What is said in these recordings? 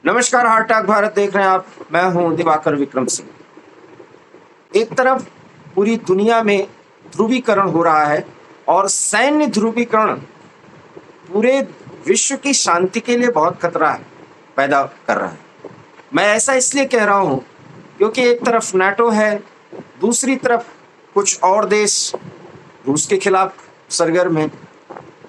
नमस्कार, heart talk Bharat देख रहे हैं आप। मैं हूं दिवाकर विक्रम सिंह। एक तरफ पूरी दुनिया में ध्रुवीकरण हो रहा है और सैन्य ध्रुवीकरण पूरे विश्व की शांति के लिए बहुत खतरा पैदा कर रहा है। मैं ऐसा इसलिए कह रहा हूं क्योंकि एक तरफ नाटो है, दूसरी तरफ कुछ और देश रूस के खिलाफ सरगर्म है।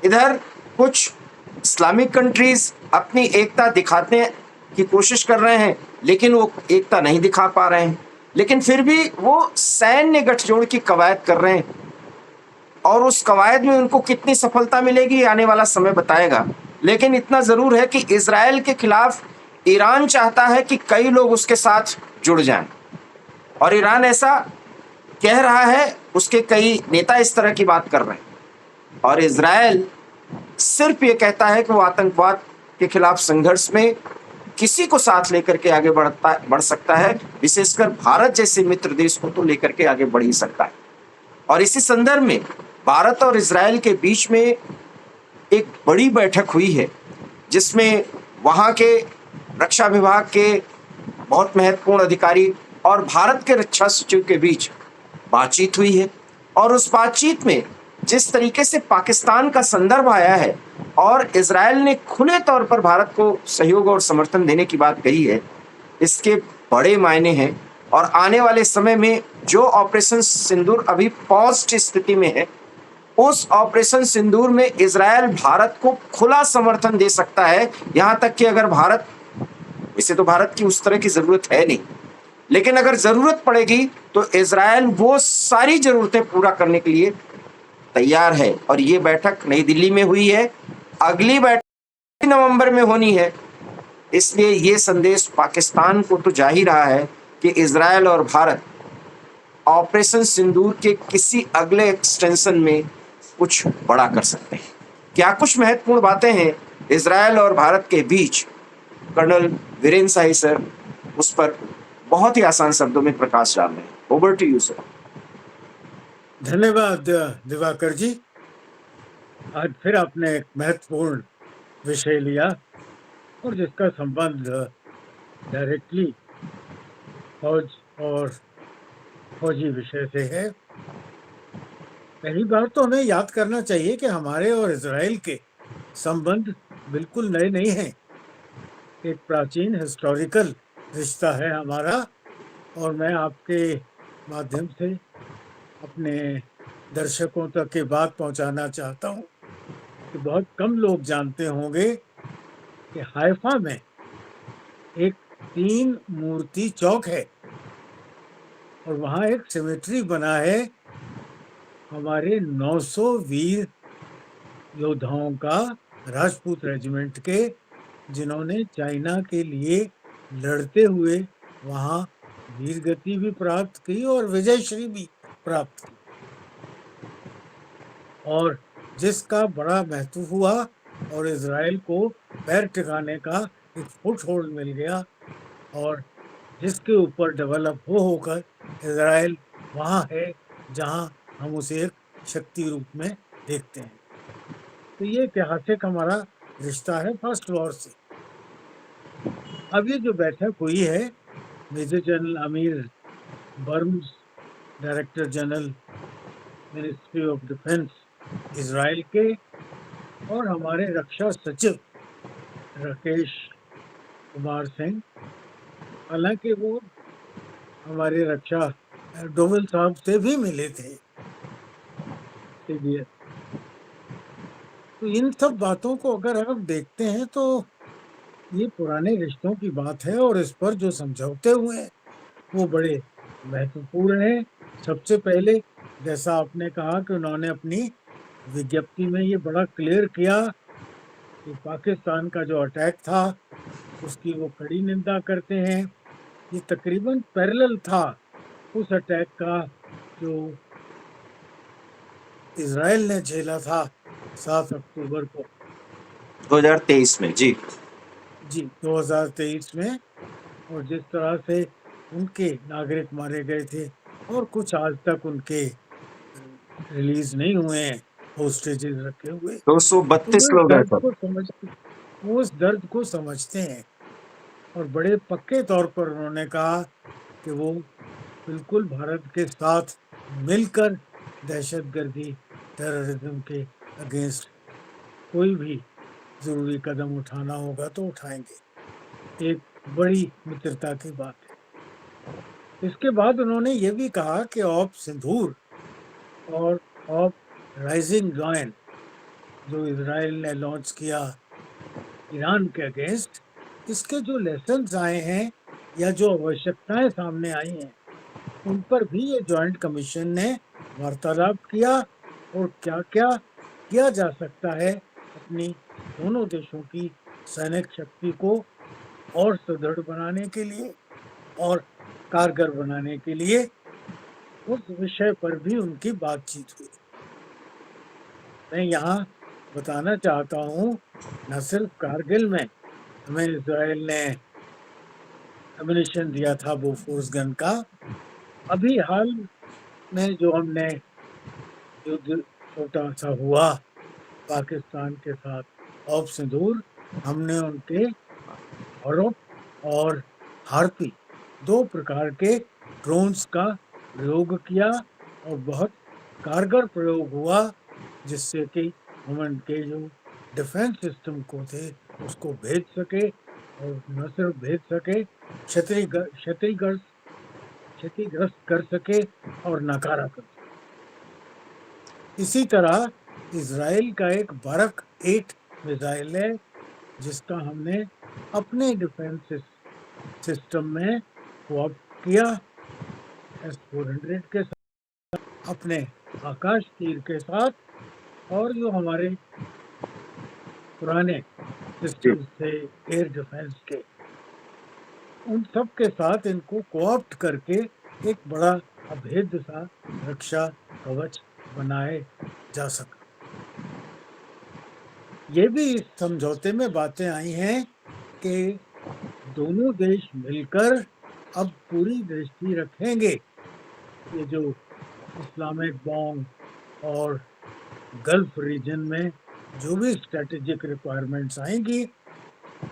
इधर कुछ इस्लामिक कंट्रीज अपनी एकता दिखाने की कोशिश कर रहे हैं, लेकिन वो एकता नहीं दिखा पा रहे हैं। लेकिन फिर भी वो सैन्य गठजोड़ की कवायद कर रहे हैं और उस कवायद में उनको कितनी सफलता मिलेगी आने वाला समय बताएगा। लेकिन इतना जरूर है कि इजरायल के खिलाफ ईरान चाहता है कि कई लोग उसके साथ जुड़ जाएं और ईरान ऐसा कह रहा है, उसके कई नेता इस तरह की बात कर रहे हैं। और इजरायल सिर्फ ये कहता है कि वो आतंकवाद के खिलाफ संघर्ष में किसी को साथ लेकर के आगे बढ़ सकता है, विशेषकर भारत जैसे मित्र देश को तो लेकर के आगे बढ़ ही सकता है। और इसी संदर्भ में भारत और इजरायल के बीच में एक बड़ी बैठक हुई है, जिसमें वहां के रक्षा विभाग के बहुत महत्वपूर्ण अधिकारी और भारत के रक्षा सचिव के बीच बातचीत हुई है। और उस बातचीत में जिस तरीके से पाकिस्तान का संदर्भ आया है और इजरायल ने खुले तौर पर भारत को सहयोग और समर्थन देने की बात कही है, इसके बड़े मायने हैं। और आने वाले समय में जो ऑपरेशन सिंदूर अभी पॉज्ड स्थिति में है, उस ऑपरेशन सिंदूर में इजरायल भारत को खुला समर्थन दे सकता है। यहां तक कि अगर भारत, वैसे तो भारत की उस तरह की जरूरत है नहीं, लेकिन अगर जरूरत पड़ेगी तो इजरायल वो सारी जरूरतें पूरा करने के लिए तैयार है। और ये बैठक नई दिल्ली में हुई है, अगली बैठक नवंबर में होनी है। इसलिए ये संदेश पाकिस्तान को तो जा ही रहा है कि इजरायल और भारत ऑपरेशन सिंदूर के किसी अगले एक्सटेंशन में कुछ बड़ा कर सकते हैं। क्या कुछ महत्वपूर्ण बातें हैं इजरायल और भारत के बीच, कर्नल वीरेंद्र शाही सर उस पर बहुत ही आसान शब्दों में प्रकाश डाल रहे हैं। Over to you sir. धन्यवाद दिवाकर जी। आज फिर आपने एक महत्वपूर्ण विषय लिया और जिसका संबंध डायरेक्टली फौज और फौजी विषय से है। पहली बात तो हमें याद करना चाहिए कि हमारे और इजराइल के संबंध बिल्कुल नए नहीं हैं। एक प्राचीन हिस्टोरिकल रिश्ता है हमारा, और मैं आपके माध्यम से अपने दर्शकों तक ये बात पहुंचाना चाहता हूं कि बहुत कम लोग जानते होंगे कि हाइफा में एक 3 मूर्ति चौक है और वहां एक सिमेट्री बना है हमारे 900 वीर योद्धाओं का, राजपूत रेजिमेंट के, जिन्होंने चाइना के लिए लड़ते हुए वहां वीर गति भी प्राप्त की और विजयश्री भी प्राप्त की, और जिसका बड़ा महत्व हुआ और इजराइल को पैर टिकाने का एक फुटहोल्ड मिल गया, और जिसके ऊपर डेवलप होकर इजराइल वहां है जहां हम उसे एक शक्ति रूप में देखते हैं। तो ये ऐतिहासिक हमारा रिश्ता है फर्स्ट वॉर से। अब ये जो बैठक हुई है, major general Amir Barms, director general ministry of defence Israel के, और हमारे रक्षा सचिव राकेश कुमार सिंह, हालांकि वो हमारे रक्षा डोवल साहब से भी मिले थे CBS। तो इन सब बातों को अगर हम देखते हैं तो ये पुराने रिश्तों की बात है, और इस पर जो समझौते हुए हैं वो बड़े महत्वपूर्ण हैं। सबसे पहले, जैसा आपने कहा कि उन्होंने अपनी विज्ञप्ति में ये बड़ा क्लियर किया कि पाकिस्तान का जो अटैक था उसकी वो कड़ी निंदा करते हैं। ये तकरीबन पैरेलल था उस अटैक का जो इजराइल ने झेला था 7 अक्टूबर को 2023 में। जी 2023 में, और जिस तरह से उनके नागरिक मारे गए थे और कुछ आज तक उनके रिलीज नहीं हुए हैं, होस्टेजेस रखे हुए। 232 तो लोग हैं सर। वो उस दर्द को समझते हैं। और बड़े पक्के तौर पर उन्होंने कहा कि वो बिल्कुल भारत के साथ मिलकर दहशतगर्दी, टेररिज्म के अगेंस्ट कोई भी जरूरी कदम उठाना होगा तो उठाएंगे। एक बड़ी मित्रता की बात है। इसके बाद उन्होंने ये भी कहा कि ऑप सिंदूर और ऑप राइजिंग लॉयन जो इजराइल ने लॉन्च किया ईरान के अगेंस्ट, इसके जो लेसन्स आए हैं या जो आवश्यकताएं सामने आई हैं, उन पर भी ये जॉइंट कमीशन ने वार्तालाप किया और क्या क्या किया जा सकता है अपनी दोनों देशों की सैनिक शक्ति को और सुदृढ़ बनाने के लिए और कारगर बनाने के लिए, उस विषय पर भी उनकी बातचीत हुई। मैं यहाँ बताना चाहता हूँ, न सिर्फ कारगिल में हमें इजराइल ने एमिनिशन दिया था बोफोर्स गन का, अभी हाल में जो हमने युद्ध छोटा सा हुआ पाकिस्तान के साथ ऑप सिंदूर, हमने उनके औरव और हारपी 2 प्रकार के ड्रोन्स का प्रयोग किया और बहुत कारगर प्रयोग हुआ, जिससे कि हम उनके जो डिफेंस सिस्टम को थे उसको भेज सके और न सिर्फ भेज सके, क्षतिग्रस्त कर सके और नकारा कर सके। इसी तरह इजराइल का एक बरक 8 मिसाइल है जिसका हमने अपने डिफेंस सिस्टम में कोऑप्ट किया S-400 के साथ, अपने आकाश तीर के साथ, और जो हमारे पुराने सिस्टम थे एयर डिफेंस के, उन सब के साथ इनको कोऑप्ट करके एक बड़ा अभेद्य सा रक्षा कवच बनाए जा सका। ये भी इस समझौते में बातें आई हैं कि दोनों देश मिलकर अब पूरी दृष्टि रखेंगे ये जो इस्लामिक बॉम्ब और गल्फ रीजन में जो भी स्ट्रेटेजिक रिक्वायरमेंट्स आएंगी,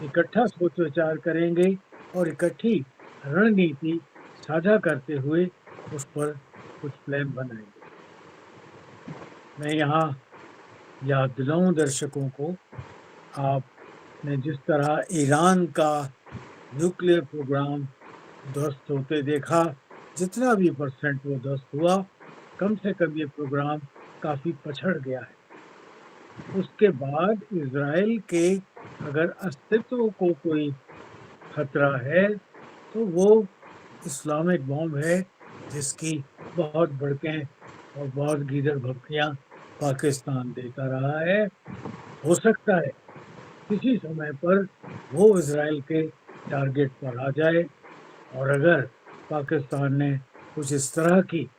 इकट्ठा सोच विचार करेंगे और इकट्ठी रणनीति साझा करते हुए उस पर कुछ प्लान बनाएंगे। मैं यहाँ याद दिलाऊं दर्शकों को, आपने जिस तरह ईरान का न्यूक्लियर प्रोग्राम ध्वस्त होते देखा, जितना भी परसेंट वो ध्वस्त हुआ, कम से कम ये प्रोग्राम काफी पछड़ गया है। उसके बाद इजराइल के अगर अस्तित्व को कोई खतरा है तो वो इस्लामिक बॉम्ब है, जिसकी बहुत भड़कें और बहुत गीदड़ भपकियां पाकिस्तान देता रहा है। हो सकता है किसी समय पर वो इजराइल के टारगेट पर आ जाए, और अगर पाकिस्तान ने कुछ इस तरह की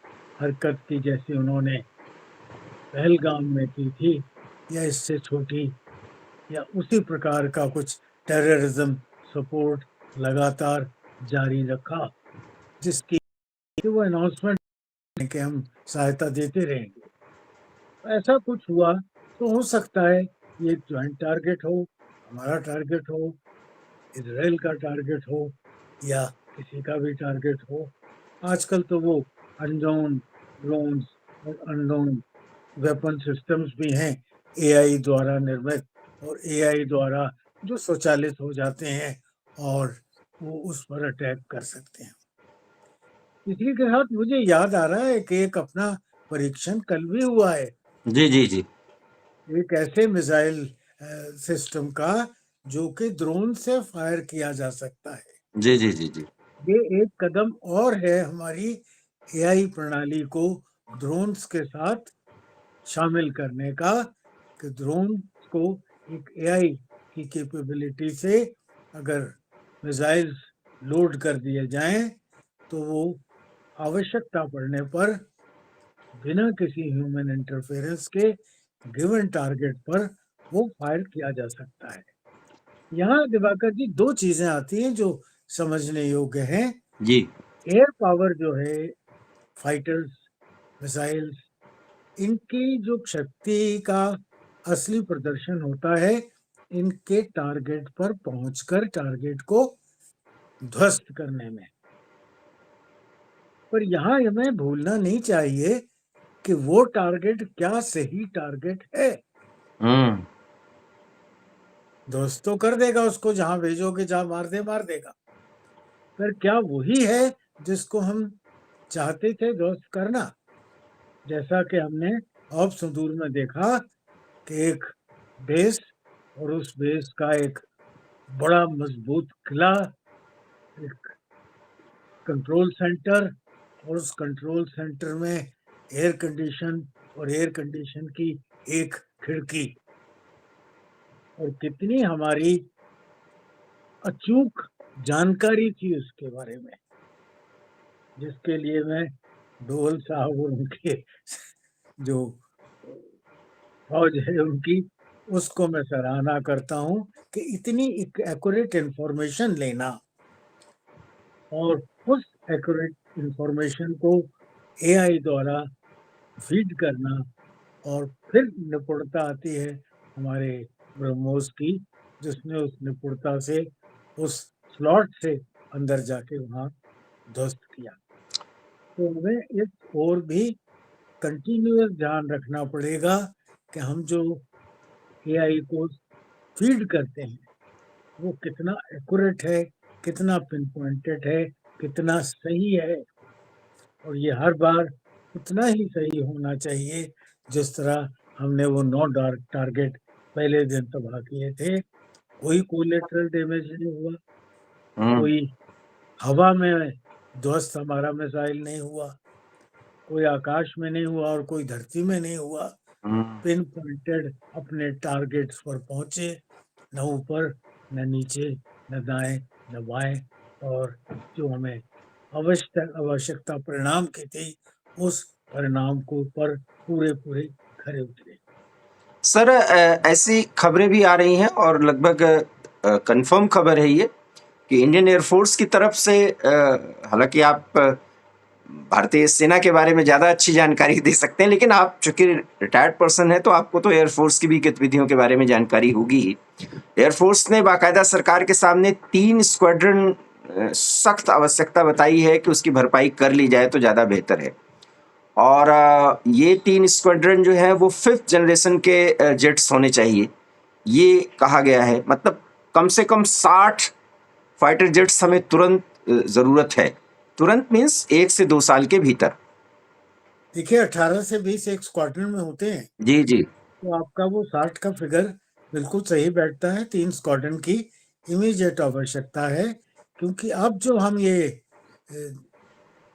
हरकत की जैसे उन्होंने पहलगाम में की थी, या इससे छोटी या उसी प्रकार का कुछ टेररिज्म सपोर्ट लगातार जारी रखा, जिसकी वो अनाउंसमेंट कि हम सहायता देते रहेंगे, ऐसा कुछ हुआ तो हो सकता है ये ज्वाइंट टारगेट हो, हमारा टारगेट हो, इजराइल का टारगेट हो, या किसी का भी टारगेट हो। आजकल तो वो अननोन ड्रोन्स और अननोन वेपन सिस्टम्स भी हैं एआई द्वारा निर्मित और एआई द्वारा जो स्वचालित हो जाते हैं और वो उस पर अटैक कर सकते हैं। इसी के साथ मुझे याद आ रहा है कि एक अपना परीक्षण कल भी हुआ है, जी जी जी एक ऐसे मिसाइल सिस्टम का जो कि ड्रोन से फायर किया जा सकता है। जी जी जी जी ये एक कदम और है हमारी एआई प्रणाली को ड्रोन्स के साथ शामिल करने का, कि ड्रोन को एक एआई की कैपेबिलिटी से अगर मिसाइल्स लोड कर दिए जाएं तो वो आवश्यकता पड़ने पर बिना किसी ह्यूमन इंटरफेरेंस के गिवन टारगेट पर वो फायर किया जा सकता है। यहाँ दिवाकर जी 2 चीजें आती हैं जो समझने योग्य हैं। जी एयर पावर जो है, फाइटर्स, मिसाइल्स, इनकी जो शक्ति का असली प्रदर्शन होता है इनके टारगेट पर पहुंचकर टारगेट को ध्वस्त करने में। पर यहाँ हमें भूलना नहीं चाहिए कि वो टारगेट क्या सही टारगेट है। हम्म ध्वस्त तो कर देगा उसको, जहां भेजोगे जहां मार देगा, पर क्या वही है जिसको हम चाहते थे ध्वस्त करना? जैसा कि हमने अब सुदूर में देखा कि एक बेस, और उस बेस का एक बड़ा मजबूत किला, एक कंट्रोल सेंटर, और उस कंट्रोल सेंटर में एयर कंडीशन, और एयर कंडीशन की एक खिड़की, और कितनी हमारी अचूक जानकारी थी उसके बारे में, जिसके लिए मैं डोल साहब और उनके जो फौज है उनकी, उसको मैं सराहना करता हूं कि इतनी एक्यूरेट इंफॉर्मेशन लेना और उस एक्यूरेट इंफॉर्मेशन को एआई द्वारा फीड करना, और फिर निपुणता आती है हमारे ब्रह्मोस की, जिसने उस निपुणता से उस स्लॉट से अंदर जाके वहां ध्वस्त किया। तो हमें इस और भी कंटिन्यूअस ध्यान रखना पड़ेगा कि हम जो एआई को फीड करते हैं वो कितना एक्यूरेट है, कितना पिन पॉइंटेड है, कितना सही है, और ये हर बार उतना ही सही होना चाहिए जिस तरह हमने वो 9 टारगेट पहले दिन तबाह किए थे। कोई कोलेटरल डैमेज नहीं हुआ, हम्म कोई हवा में ध्वस्त हमारा मिसाइल नहीं हुआ, कोई आकाश में नहीं हुआ, और कोई धरती में नहीं हुआ। हम्म पिन पॉइंटेड अपने टारगेट्स पर पहुंचे, न ऊपर न नीचे, न दाएं न बाएं, और जो हमें आवश्यकता परिणाम की थी उस परिणाम को पर पूरे पूरे खरे उतरे। सर, ऐसी खबरें भी आ रही हैं और लगभग कंफर्म खबर है ये कि इंडियन एयरफोर्स की तरफ से, हालांकि आप भारतीय सेना के बारे में ज़्यादा अच्छी जानकारी दे सकते हैं, लेकिन आप चूंकि रिटायर्ड पर्सन हैं तो आपको तो एयरफोर्स की भी गतिविधियों के बारे में जानकारी होगी ही। एयरफोर्स ने बाकायदा सरकार के सामने 3 स्क्वाड्रन सख्त आवश्यकता बताई है कि उसकी भरपाई कर ली जाए तो ज़्यादा बेहतर है। और ये 3 स्क्वाड्रन जो है वो 5th जनरेशन के जेट्स होने चाहिए, ये कहा गया है। मतलब कम से कम 60 फाइटर जेट्स हमें तुरंत ज़रूरत है। तुरंत मीन्स 1 से 2 साल के भीतर। देखिए 18 से 20 एक स्क्वाड्रन में होते हैं, जी जी। तो आपका वो 60 का फिगर बिल्कुल सही बैठता है। 3 स्क्वाड्रन की इमीडिएट आवश्यकता है, क्योंकि अब जो हम ये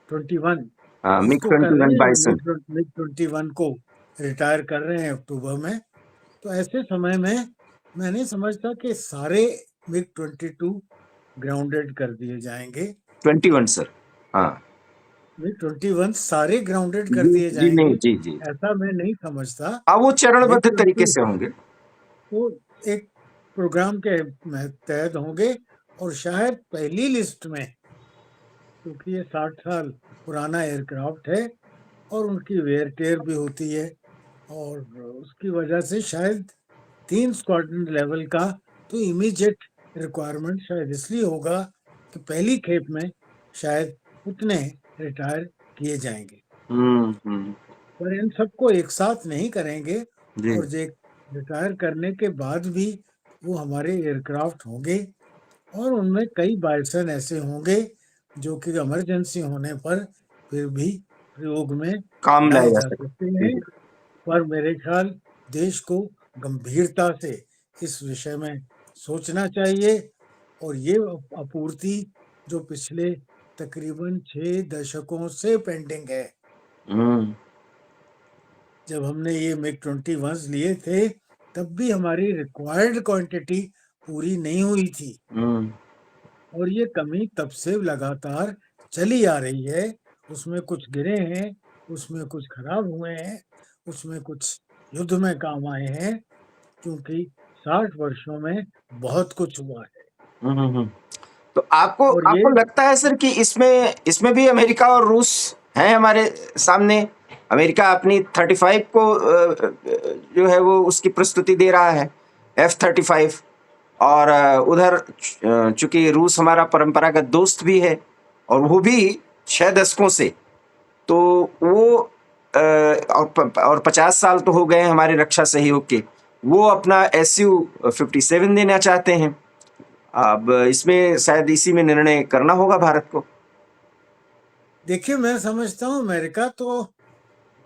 21 मिग इसको कर रहे 21 हैं, बाइसन। मिग 21 को रिटायर कर रहे हैं अक्टूबर में, तो ऐसे समय में मैं नहीं समझता कि सारे मिग 22 ग्राउंडेड कर दिए जाएंगे। 21 सर। हाँ मिग 21 सारे ग्राउंडेड कर जी दिए जी, जाएंगे, नहीं जी जी। ऐसा मैं नहीं समझता। हाँ, वो मिग चरणबद्ध तरीके 20 से होंगे। तो एक प्रोग्राम के तहत होंगे, और शायद पहली लिस्ट में, क्योंकि ये 60 साल पुराना एयरक्राफ्ट है और उनकी वेयर टेयर भी होती है, और उसकी वजह से शायद 3 स्क्वाड्रन लेवल का तो इमीडिएट रिक्वायरमेंट शायद इसलिए होगा कि पहली खेप में शायद उतने रिटायर किए जाएंगे, हम्म। पर इन सबको एक साथ नहीं करेंगे। जी। और जो रिटायर करने के बाद भी वो हमारे एयरक्राफ्ट होंगे, और उनमें कई बाइसन ऐसे होंगे जो कि इमरजेंसी होने पर फिर भी प्रयोग में काम लाए लाया जा जा सकता सकते है। हैं। पर मेरे ख्याल देश को गंभीरता से इस विषय में सोचना चाहिए, और ये आपूर्ति जो पिछले तकरीबन 6 दशकों से पेंडिंग है। हम्म जब हमने ये मिग 21 लिए थे तब भी हमारी रिक्वायर्ड क्वांटिटी पूरी नहीं हुई थी, हम्म और ये कमी तब से लगातार चली आ रही है। उसमें कुछ गिरे हैं, उसमें कुछ खराब हुए हैं, उसमें कुछ युद्ध में काम आए हैं, क्योंकि 60 वर्षों में बहुत कुछ हुआ है। हम्म। तो आपको और ये आपको लगता है सर कि इसमें इसमें भी अमेरिका और रूस हैं हमारे सामने? अमेरिका अपनी 35 को जो है वो उसकी प्रस्तुति दे रहा है, F-35, और उधर चूंकि रूस हमारा परंपरागत दोस्त भी है और वो भी 6 दशकों से, तो वो और 50 साल तो हो गए हैं हमारे रक्षा सहयोग के, वो अपना SU-57 देना चाहते हैं। अब इसमें शायद इसी में निर्णय करना होगा भारत को। देखिए, मैं समझता हूँ अमेरिका तो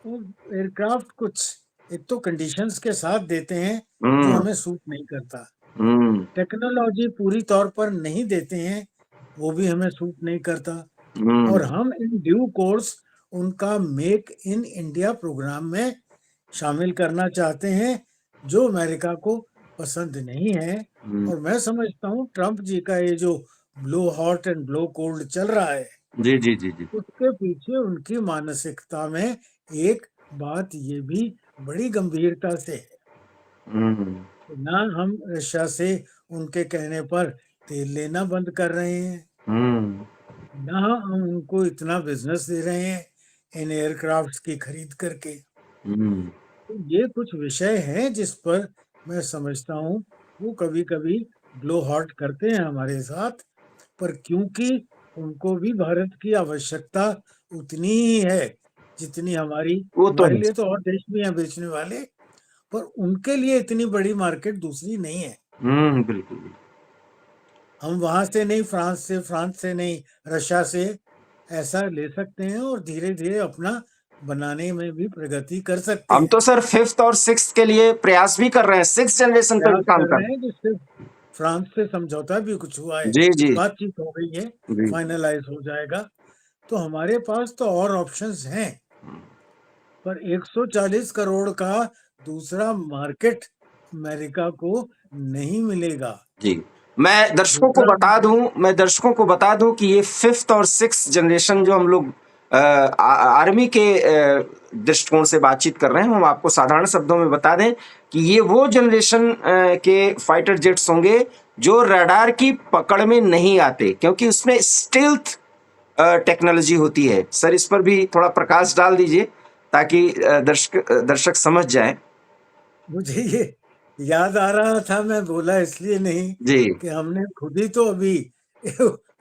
वो एयरक्राफ्ट कुछ एक तो कंडीशंस के साथ देते हैं जो हम्म हमें सूट नहीं करता। हम्म टेक्नोलॉजी पूरी तौर पर नहीं देते हैं, वो भी हमें सूट नहीं करता। और हम्म हम इन ड्यू कोर्स उनका मेक इन इंडिया प्रोग्राम में शामिल करना चाहते हैं, जो अमेरिका को पसंद नहीं है। हम्म, और मैं समझता हूँ ट्रंप जी का ये जो blow hot and blow cold चल रहा है, जी जी जी जी। उसके पीछे उनकी मानसिकता में एक बात ये भी बड़ी गंभीरता से है हम्म कि ना हम रशिया से उनके कहने पर तेल लेना बंद कर रहे हैं, हम्म ना हम उनको इतना बिजनेस दे रहे हैं इन एयरक्राफ्ट्स की खरीद करके। हम्म तो ये कुछ विषय हैं जिस पर मैं समझता हूँ वो कभी कभी ब्लो हॉट करते हैं हमारे साथ। पर क्योंकि उनको भी भारत की आवश्यकता उतनी ही है जितनी हमारी, वो तो हमारे है। लिए तो और देश भी हैं बेचने वाले, पर उनके लिए इतनी बड़ी मार्केट दूसरी नहीं है। बिल्कुल बिल्कुल। हम वहां से नहीं, फ्रांस से नहीं, रशिया से ऐसा ले सकते हैं और धीरे धीरे अपना बनाने में भी प्रगति कर सकते हम हैं। तो सर 5th और 6th के लिए प्रयास भी कर रहे हैं, 6th जनरेशन पे भी प्रयास काम कर कर रहे रहे हैं जिससे फ्रांस से समझौता भी कुछ हुआ है, हैं। जी जी बातचीत हो गई है, जी। फाइनलाइज हो जाएगा। तो हमारे पास तो और ऑप्शंस हैं, पर 140 करोड़ का दूसरा मार्केट अमेरिका को नहीं मिलेगा। जी, मैं दर्शकों को दूसरा बता दूं, कि ये 5th और 6th जनरेशन जो हम लोग आर्मी के दृष्टिकोण से बातचीत कर रहे हैं, हम आपको साधारण शब्दों में बता दें कि ये वो जनरेशन के फाइटर जेट्स होंगे जो रडार की पकड़ में नहीं आते, क्योंकि उसमें स्टील्थ टेक्नोलॉजी होती है। सर इस पर भी थोड़ा प्रकाश डाल दीजिए ताकि दर्शक समझ जाएं। मुझे ये याद आ रहा था, मैं बोला इसलिए नहीं जी कि हमने खुद ही तो अभी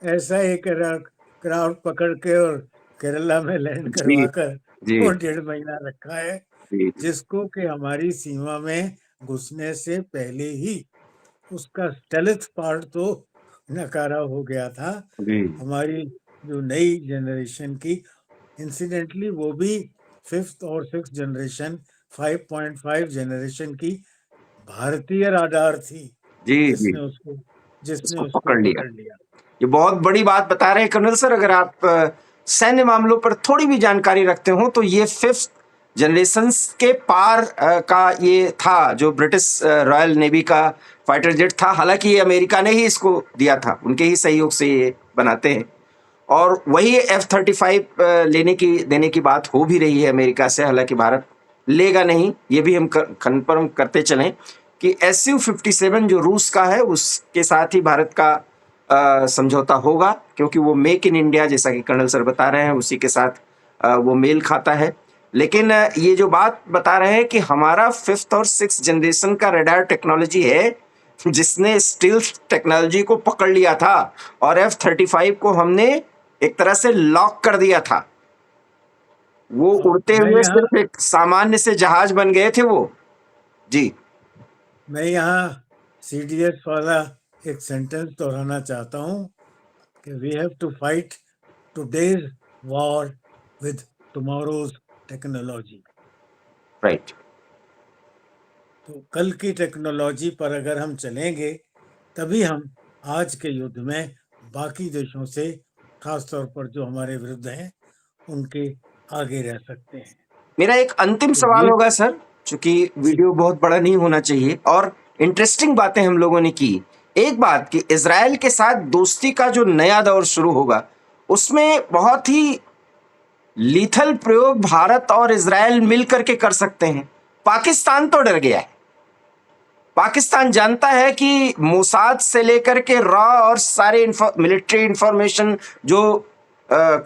ऐसा एक क्राउड पकड़ के और केरला में लैंड जी करवा कर जी वो 1.5 महीना रखा है, जी जी जिसको कि हमारी सीमा में घुसने से पहले ही उसका स्टेल्थ पार्ट तो नकारा हो गया था। जी हमारी जो नई जनरेशन की, इंसिडेंटली वो भी 5th और 6th जनरेशन, 5.5 जनरेशन की भारतीय राडार थी जी जी, जिसने उसको जिसने इसको उसको पकड़ लिया। पकड़ लिया। ये बहुत बड़ी बात बता रहे हैं कर्नल सर। अगर आप सैन्य मामलों पर थोड़ी भी जानकारी रखते हो तो ये 5th जनरेशन के पार का ये था, जो ब्रिटिश रॉयल नेवी का फाइटर जेट था। हालांकि ये अमेरिका ने ही इसको दिया था, उनके ही सहयोग से ये बनाते हैं। और वही F-35 लेने की देने की बात हो भी रही है अमेरिका से। हालांकि भारत लेगा नहीं, ये भी हम कन्फर्म करते चलें कि SU-57 जो रूस का है उसके साथ ही भारत का समझौता होगा, क्योंकि वो मेक इन इंडिया, जैसा कि कर्नल सर बता रहे हैं, उसी के साथ वो मेल खाता है। लेकिन ये जो बात बता रहे हैं कि हमारा 5th और 6th जनरेशन का रडार टेक्नोलॉजी है जिसने स्टील्थ टेक्नोलॉजी को पकड़ लिया था, और F-35 को हमने एक तरह से लॉक कर दिया था। वो उड़ते मैं हुए यहाँ सिर्फ एक सामान्य से जहाज बन गए थे वो। जी मैं यहाँ CDS वाला एक सेंटेंस दोहराना चाहता हूँ कि we have to fight today's war with tomorrow's technology. Right. तो कल की टेक्नोलॉजी पर अगर हम चलेंगे तभी हम आज के युद्ध में बाकी देशों से, खासतौर पर जो हमारे विरुद्ध हैं, उनके आगे रह सकते हैं। मेरा एक अंतिम तो सवाल ये होगा सर, चूंकि जी, वीडियो बहुत बड़ा नहीं होना चाहिए और इंटरेस्टिंग बातें हम लोगों ने की। एक बात कि इजराइल के साथ दोस्ती का जो नया दौर शुरू होगा, उसमें बहुत ही लीथल प्रयोग भारत और इजराइल मिलकर के कर सकते हैं। पाकिस्तान तो डर गया है। पाकिस्तान जानता है कि मोसाद से लेकर के रॉ और सारे मिलिट्री इंफॉर्मेशन जो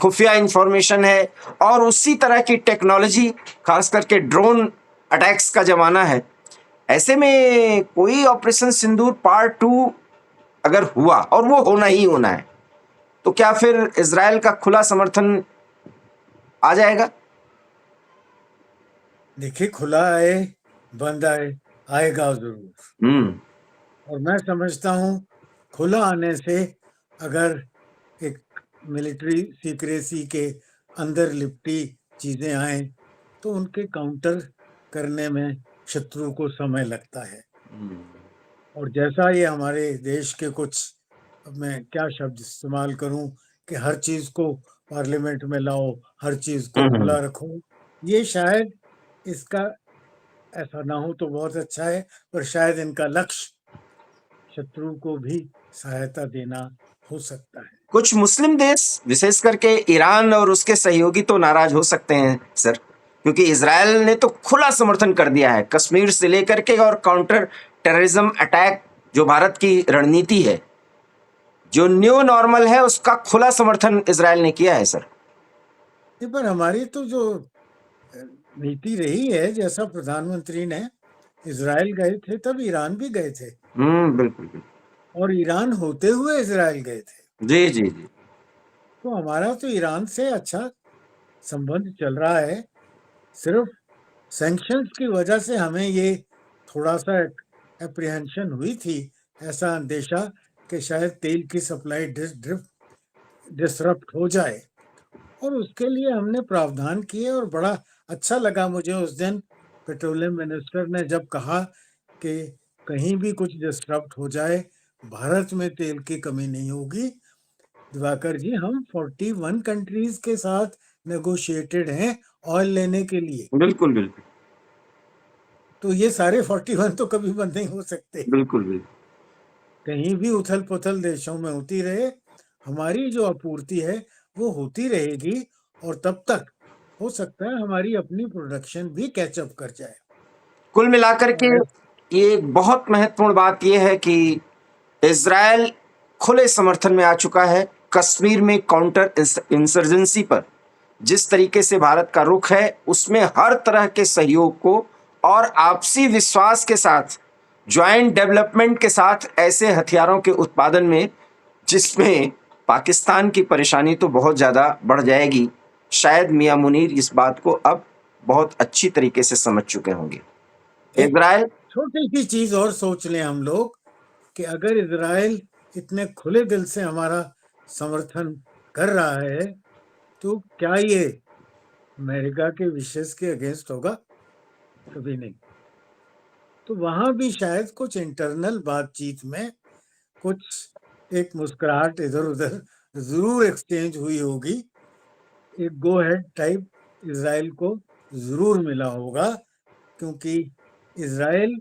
खुफिया इंफॉर्मेशन है, और उसी तरह की टेक्नोलॉजी, खास करके ड्रोन अटैक्स का जमाना है। ऐसे में कोई ऑपरेशन सिंदूर पार्ट 2 अगर हुआ, और वो होना ही होना है, तो क्या फिर इजराइल का खुला समर्थन आ जाएगा? देखिए, खुला आए बंद आए, आएगा जरूर। हम्म। और मैं समझता हूँ खुला आने से अगर एक मिलिट्री सीक्रेसी के अंदर लिपटी चीजें आए तो उनके काउंटर करने में शत्रु को समय लगता है। और जैसा ये हमारे देश के कुछ, अब मैं क्या शब्द इस्तेमाल करूं, कि हर चीज को पार्लियामेंट में लाओ, हर चीज को खुला रखो, ये शायद इसका ऐसा ना हो तो बहुत अच्छा है, पर शायद इनका लक्ष्य शत्रु को भी सहायता देना हो सकता है। कुछ मुस्लिम देश, विशेष करके ईरान और उसके सहयोगी, तो नाराज हो सकते हैं सर, क्योंकि इजराइल ने तो खुला समर्थन कर दिया है कश्मीर से लेकर के, और काउंटर टेररिज्म अटैक जो भारत की रणनीति है, जो न्यू नॉर्मल है, उसका खुला समर्थन इजराइल ने किया है सर। पर हमारी तो जो नीति रही है, जैसा प्रधानमंत्री ने इजराइल गए थे तब ईरान भी गए थे, बिल्कुल बिल्कुल। और ईरान होते हुए इजराइल गए थे। जी जी जी। तो हमारा तो ईरान से अच्छा संबंध चल रहा है। सिर्फ सैंक्शंस की वजह से हमें ये थोड़ा सा एप्रीहेंशन हुई थी, ऐसा अंदेशा कि शायद तेल की सप्लाई डिसरप्ट हो जाए, और उसके लिए हमने प्रावधान किए। और बड़ा अच्छा लगा मुझे उस दिन पेट्रोलियम मिनिस्टर ने जब कहा कि कहीं भी कुछ डिसरप्ट हो जाए, भारत में तेल की कमी नहीं होगी। दिवाकर जी, हम 41 कंट्रीज के साथ नेगोशिएटेड हैं ऑयल लेने के लिए, बिल्कुल बिल्कुल तो ये सारे 41 तो कभी बंद नहीं हो सकते। बिल्कुल बिल्कुल। कहीं भी उथल पुथल देशों में होती रहे, हमारी जो आपूर्ति है वो होती रहेगी, और तब तक हो सकता है हमारी अपनी प्रोडक्शन भी कैचअप कर जाए। कुल मिलाकर के और ये एक बहुत महत्वपूर्ण बात यह है कि इजराइल खुले समर्थन में आ चुका है कश्मीर में काउंटर इंसर्जेंसी पर। जिस तरीके से भारत का रुख है, उसमें हर तरह के सहयोग को और आपसी विश्वास के साथ, ज्वाइंट डेवलपमेंट के साथ, ऐसे हथियारों के उत्पादन में जिसमें पाकिस्तान की परेशानी तो बहुत ज़्यादा बढ़ जाएगी। शायद मियां मुनीर इस बात को अब बहुत अच्छी तरीके से समझ चुके होंगे। एक इजराइल छोटी सी चीज और सोच लें हम लोग, कि अगर इजराइल इतने खुले दिल से हमारा समर्थन कर रहा है, तो क्या ये अमेरिका के विशेष के अगेंस्ट होगा? कभी नहीं। तो वहां भी शायद कुछ इंटरनल बातचीत में कुछ एक मुस्कुराहट इधर उधर जरूर एक्सचेंज हुई होगी। एक गो हेड टाइप इजराइल को जरूर मिला होगा, क्योंकि इजराइल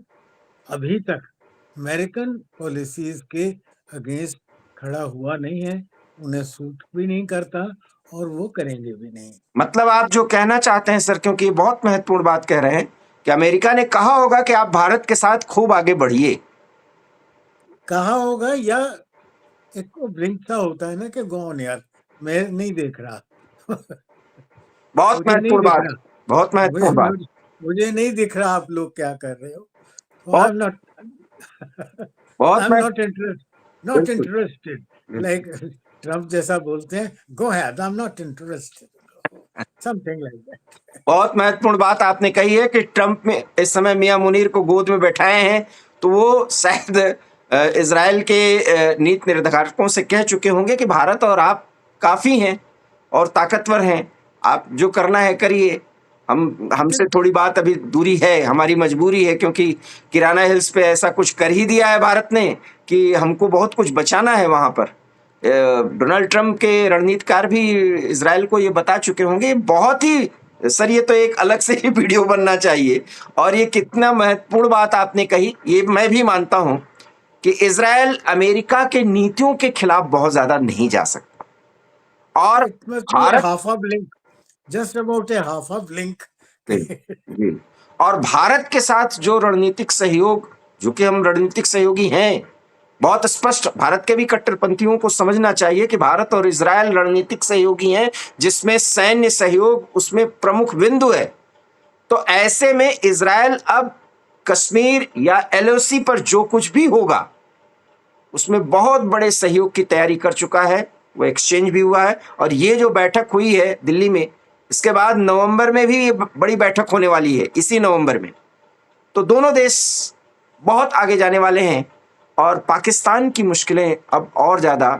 अभी तक अमेरिकन पॉलिसीज के अगेंस्ट खड़ा हुआ नहीं है, उन्हें सूट भी नहीं करता, और वो करेंगे भी नहीं। मतलब आप जो कहना चाहते हैं सर, क्योंकि ये बहुत महत्वपूर्ण बात कह रहे हैं, कि अमेरिका ने कहा होगा कि आप भारत के साथ खूब आगे बढ़िए। कहा होगा, या एक को ब्लिंक सा होता है ना कि गौन यार, मैं नहीं देख रहा बहुत मुझे नहीं महत्वपूर्ण दिख बात, रहा, बहुत मुझे महत्वपूर्ण बात। मुझे मुझे नहीं दिख रहा आप लोग क्या कर रहे हो। आई बहुत एम नॉट आई बहुत एम महत्व नॉट नॉट बिल्कुल इंटरेस्टेड, बिल्कुल। लाइक ट्रम्प जैसा बोलते हैं, go ahead, I am not interested, something like that. बहुत महत्वपूर्ण बात आपने कही है कि ट्रंप में इस समय मियां मुनीर को गोद में बैठाए हैं, तो वो शायद इजराइल के नीति निर्धारकों से कह चुके होंगे कि भारत और आप काफी हैं और ताकतवर हैं, आप जो करना है करिए। हमसे थोड़ी बात अभी दूरी है, हमारी मजबूरी है, क्योंकि किराना हिल्स पे ऐसा कुछ कर ही दिया है भारत ने कि हमको बहुत कुछ बचाना है वहां पर। डोनाल्ड ट्रंप के रणनीतिकार भी इजराइल को ये बता चुके होंगे। बहुत ही सर, ये तो एक अलग से ही वीडियो बनना चाहिए। और ये कितना महत्वपूर्ण बात आपने कही, ये मैं भी मानता हूं कि इजराइल अमेरिका के नीतियों के खिलाफ बहुत ज्यादा नहीं जा सकता, और इट मस्ट बी ए भारत half a blink, just about a half a blink. जी, और भारत के साथ जो रणनीतिक सहयोग, जो कि हम रणनीतिक सहयोगी हैं, बहुत स्पष्ट, भारत के भी कट्टरपंथियों को समझना चाहिए कि भारत और इजराइल रणनीतिक सहयोगी हैं, जिसमें सैन्य सहयोग उसमें प्रमुख बिंदु है। तो ऐसे में इजराइल अब कश्मीर या एलओसी पर जो कुछ भी होगा, उसमें बहुत बड़े सहयोग की तैयारी कर चुका है, वो एक्सचेंज भी हुआ है। और ये जो बैठक हुई है दिल्ली में, इसके बाद नवंबर में भी ये बड़ी बैठक होने वाली है, इसी नवंबर में। तो दोनों देश बहुत आगे जाने वाले हैं और पाकिस्तान की मुश्किलें अब और ज़्यादा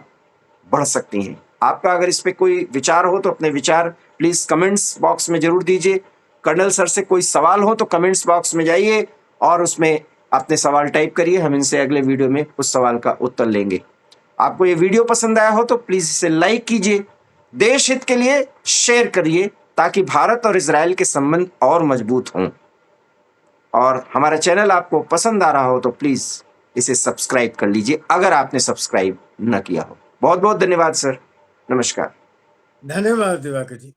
बढ़ सकती हैं। आपका अगर इस पे कोई विचार हो तो अपने विचार प्लीज़ कमेंट्स बॉक्स में ज़रूर दीजिए। कर्नल सर से कोई सवाल हो तो कमेंट्स बॉक्स में जाइए और उसमें अपने सवाल टाइप करिए, हम इनसे अगले वीडियो में उस सवाल का उत्तर लेंगे। आपको ये वीडियो पसंद आया हो तो प्लीज़ इसे लाइक कीजिए, देश हित के लिए शेयर करिए ताकि भारत और इजराइल के संबंध और मजबूत हों। और हमारा चैनल आपको पसंद आ रहा हो तो प्लीज़ इसे सब्सक्राइब कर लीजिए अगर आपने सब्सक्राइब न किया हो। बहुत बहुत धन्यवाद सर, नमस्कार। धन्यवाद दिवाकर जी।